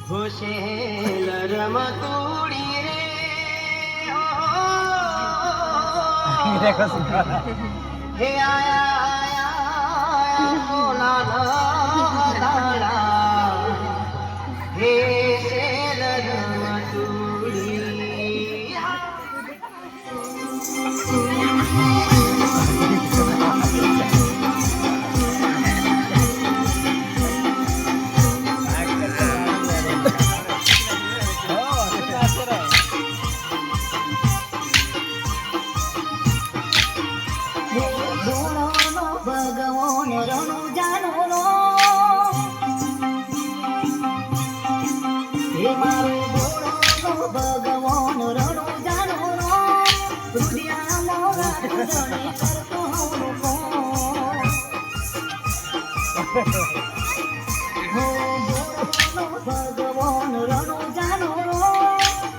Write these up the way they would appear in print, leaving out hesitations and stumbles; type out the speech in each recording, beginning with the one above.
ઘોષેલ રમતોડી રે હે આયા સોના દાડા હે શેલ રમતોડી ભગવાન રણો જાનો રુદિયા મોરા જણે કરતો હો ભગવાન રણો જાનો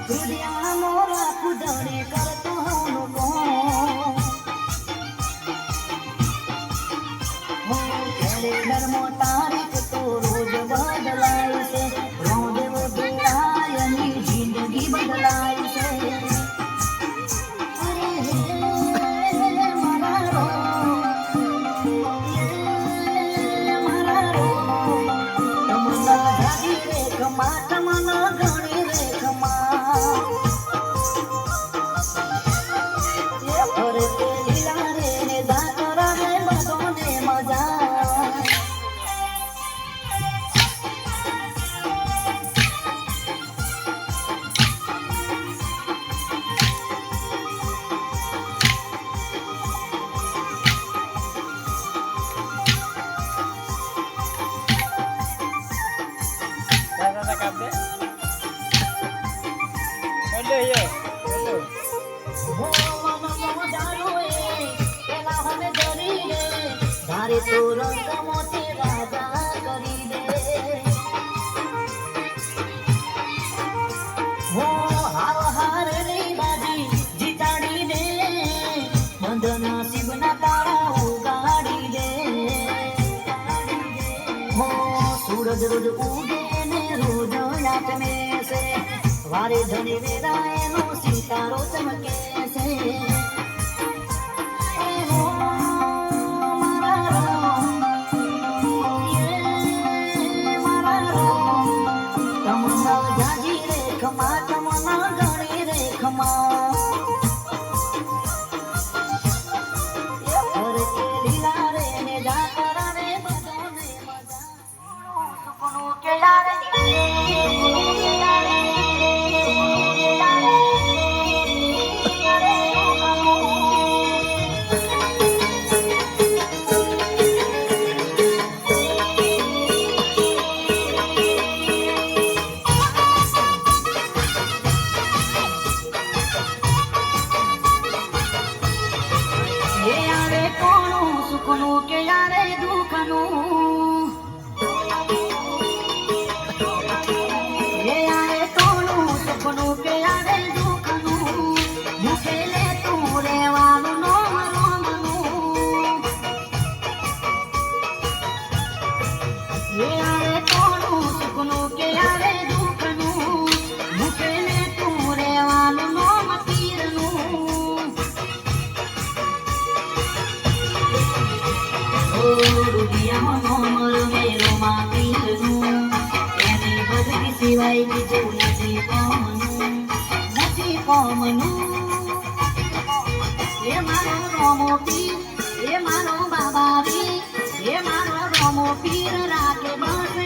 રુદિયા મોરા કુદણે કરતો હો કેલેન્ડર તારીખ તો રોજ બદલાય છે રોજ બદલાયની જિંદગી બદલાય છે અરે હે મારા રો તમના જાગી રે કમા તમના ગણી રે કમા એ અરે તે લીલા રે ને દાતરા રે બધોને મજા ધારે તો રંગ મોતે રાજા કરી દે હો હાર હાર રે બાજી જીતાડી દે બંધના શિવના તાળા ઉગાડી દે હો સૂરજ રોજ ઉગે ને રોજ આત્મે છે વારે ધણી વેરા એનો સિતારો ચમકે છે ખમા તમના ગણી રે ખમા અરે કે લીલા રે ને જાતરા રે બધાને મજા સુકનું કે યાર સુખનું કે યારે દુઃખનું એ યારે કોનું સુખનું કે યારે દુઃખનું મુખે લે તું રેવાનું નોમ રોમનું એ યારે કોનું સુખનું કે યારે દુઃખનું મુખે લે તું રેવાનું નોમ તીરનું રૂપિયા મોમર મેરો માતીનું એની બધી સિવાય બીજું નથી કોમનું એ મારો રોમો પીર એ મારો બાબા રે એ મારો રોમો પીર રાખે બસ